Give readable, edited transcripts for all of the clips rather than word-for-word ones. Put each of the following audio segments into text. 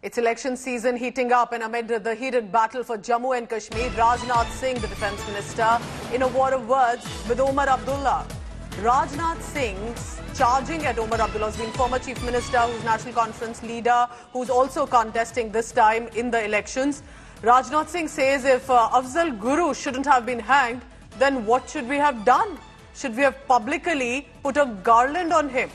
It's election season heating up, and amid the heated battle for Jammu and Kashmir, Rajnath Singh, the defence minister, in a war of words with Omar Abdullah. Rajnath Singh's charging at Omar Abdullah, who's been former chief minister, who's National Conference leader, who's also contesting this time in the elections. Rajnath Singh says if Afzal Guru shouldn't have been hanged, then what should we have done? Should we have publicly put a garland on him?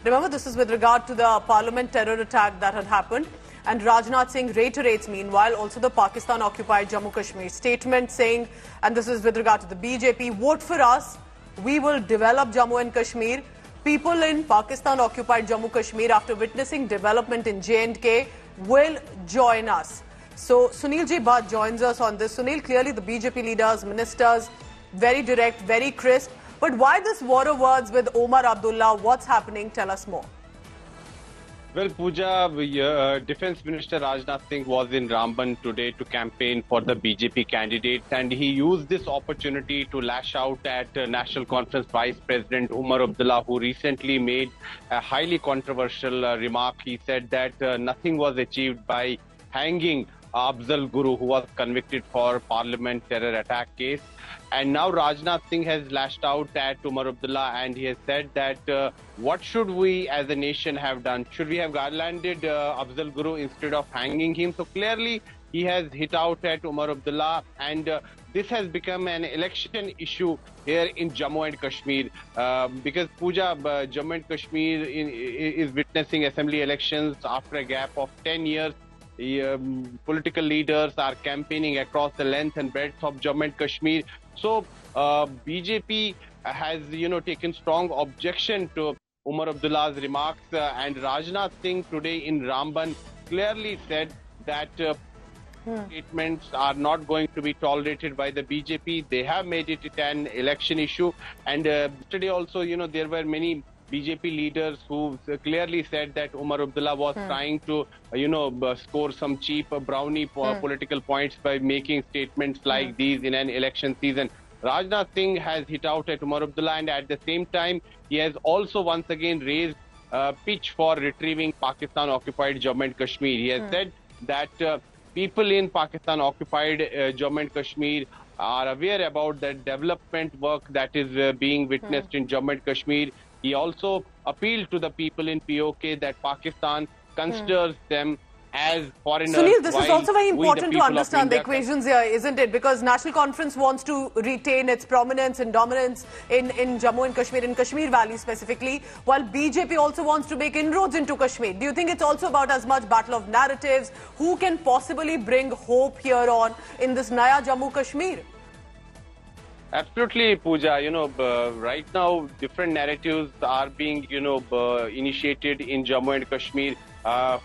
Remember, this is with regard to the parliament terror attack that had happened. And Rajnath Singh reiterates, meanwhile, also the Pakistan-occupied Jammu Kashmir statement saying, and this is with regard to the BJP, vote for us, we will develop Jammu and Kashmir. People in Pakistan-occupied Jammu Kashmir, after witnessing development in J&K, will join us. So Sunil Ji Bhatt joins us on this. Sunil, clearly the BJP leaders, ministers, very direct, very crisp. But why this war of words with Omar Abdullah? What's happening? Tell us more. Well, Pooja, Defence Minister Rajnath Singh was in Ramban today to campaign for the BJP candidates, and he used this opportunity to lash out at National Conference Vice President Omar Abdullah, who recently made a highly controversial remark. He said that nothing was achieved by hanging Afzal Guru, who was convicted for Parliament terror attack case. And now Rajnath Singh has lashed out at Omar Abdullah, and he has said that what should we as a nation have done? Should we have garlanded Afzal Guru instead of hanging him? So clearly he has hit out at Omar Abdullah, and this has become an election issue here in Jammu and Kashmir because Pooja, Jammu and Kashmir is witnessing assembly elections after a gap of 10 years. Political leaders are campaigning across the length and breadth of Jammu and Kashmir. So BJP has, taken strong objection to Omar Abdullah's remarks, and Rajnath Singh today in Ramban clearly said that statements are not going to be tolerated by the BJP. They have made it an election issue, and today also, there were many BJP leaders who clearly said that Omar Abdullah was trying to, score some cheap brownie political points by making statements like these in an election season. Rajnath Singh has hit out at Omar Abdullah, and at the same time, he has also once again raised pitch for retrieving Pakistan-occupied Jammu and Kashmir. He has said that people in Pakistan-occupied Jammu and Kashmir are aware about the development work that is being witnessed in Jammu and Kashmir. He also appealed to the people in POK that Pakistan considers them as foreigners. Sunil, this is also very important to understand the equations here, isn't it? Because National Conference wants to retain its prominence and dominance in Jammu and Kashmir, in Kashmir Valley specifically, while BJP also wants to make inroads into Kashmir. Do you think it's also about as much battle of narratives? Who can possibly bring hope here on in this Naya Jammu Kashmir? Absolutely, Pooja. Right now, different narratives are being, initiated in Jammu and Kashmir.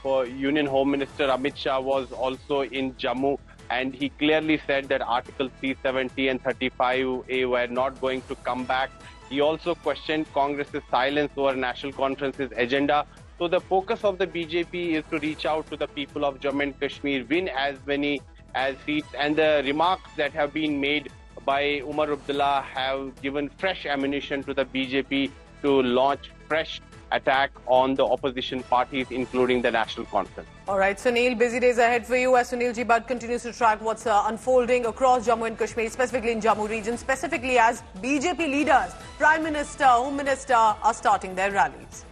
For Union Home Minister Amit Shah was also in Jammu, and he clearly said that Article 370 and 35A were not going to come back. He also questioned Congress's silence over National Conference's agenda. So the focus of the BJP is to reach out to the people of Jammu and Kashmir, win as many as seats, and the remarks that have been made by Omar Abdullah have given fresh ammunition to the BJP to launch fresh attack on the opposition parties, including the National Conference. All right, Sunil, busy days ahead for you as Sunil Ji Bhatt continues to track what's unfolding across Jammu and Kashmir, specifically in Jammu region, specifically as BJP leaders, Prime Minister, Home Minister are starting their rallies.